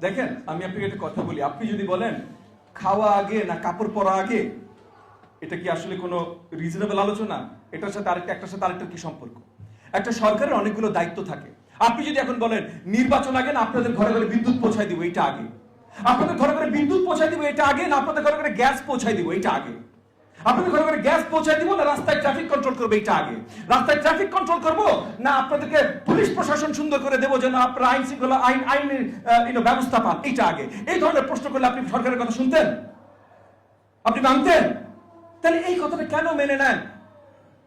দেখেন আমি আপনাকে একটা কথা বলি, আপনি যদি বলেন খাওয়া আগে না কাপড় পরা আগে, এটা কি আসলে কোনো রিজনেবল আলোচনা? এটার সাথে একটার সাথে আরেকটার কি সম্পর্ক? একটা সরকারের অনেকগুলো দায়িত্ব থাকে। আপনি যদি এখন বলেন নির্বাচন আগে না আপনাদের ঘরে ঘরে বিদ্যুৎ পৌঁছায় দিব, এটা আগে? আপনাদের ঘরে ঘরে বিদ্যুৎ পৌঁছায় দিব এটা আগে, না আপনাদের ঘরে ঘরে গ্যাস পৌঁছায় দিব এটা আগে? আপনাদের ঘরে ঘরে গ্যাস পৌঁছায় দিব, না রাস্তায় ট্রাফিক কন্ট্রোল করবে এটা আগে? রাস্তায় ট্রাফিক কন্ট্রোল করব, না আপনাদেরকে পুলিশ প্রশাসন সুন্দর করে দেবো যেন আপনারা আইন শৃঙ্খলা আইনের ব্যবস্থা পান এটা আগে? এই ধরনের প্রশ্ন করলে আপনি সরকারের কথা শুনতেন? আপনি মানতেন? তাহলে এই কথাটা কেন মেনে নেন?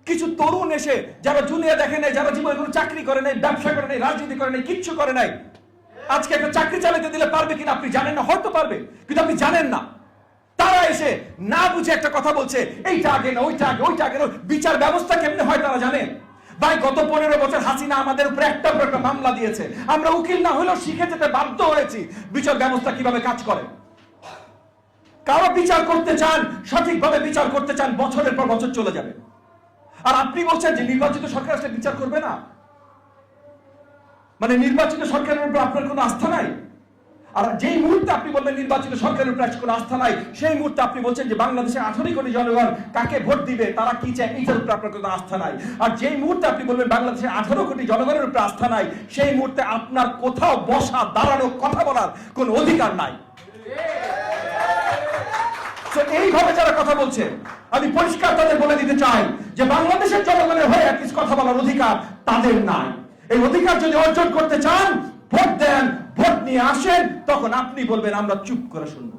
কিছু তরুণ এসে যারা দুনিয়া দেখে নাই, যারা জীবনে কোনো চাকরি করে নাই, ব্যবসা করে নাই, রাজনীতি করে নাই, কিচ্ছু করে নাই, আজকে একটা চাকরি চালাতে দিলে পারবে কিনা আপনি জানেন না, হয়তো পারবে কিন্তু আপনি জানেন না। তারা এসে না বুঝে একটা কথা বলছে, এইটা আগে না ওইটা আগে, ওইটা আগে না। বিচার ব্যবস্থা কেমনে হয় তারা জানে? ভাই গত 15 বছর হাসিনা আমাদের উপরে একটা পর একটা মামলা দিয়েছে, আমরা উকিল না হলেও শিখে যেতে বাধ্য হয়েছি বিচার ব্যবস্থা কিভাবে কাজ করে। কারো বিচার করতে চান, সঠিকভাবে বিচার করতে চান, বছরের পর বছর চলে যাবে। আর আপনি বলছেন যে নির্বাচিত সরকার আসলে বিচার করবে না, মানে নির্বাচিত সরকারের উপর আপনার কোনো আস্থা নাই। আর যেই মুহূর্তে আপনি বলবেন নির্বাচিত সরকারের উপর কোনো আস্থা নাই, সেই মুহূর্তে আপনি বলছেন যে বাংলাদেশের 18 কোটি জনগণ কাকে ভোট দিবে, তারা কি চায়, এইটার উপর আপনার কোনো আস্থা নাই। আর যেই মুহূর্তে আপনি বলবেন বাংলাদেশের 18 কোটি জনগণের উপর আস্থা নাই, সেই মুহূর্তে আপনার কোথাও বসা, দাঁড়ানো, কথা বলার কোনো অধিকার নাই। এইভাবে যারা কথা বলছে আমি পরিষ্কার তাদের বলে দিতে চাই যে বাংলাদেশের জনগণের হয়ে কিছু কথা বলার অধিকার তাদের নাই। এই অধিকার যদি অর্জন করতে চান, ভোট দেন, ভোট নিয়ে আসেন, তখন আপনি বলবেন আমরা চুপ করে শুনবো।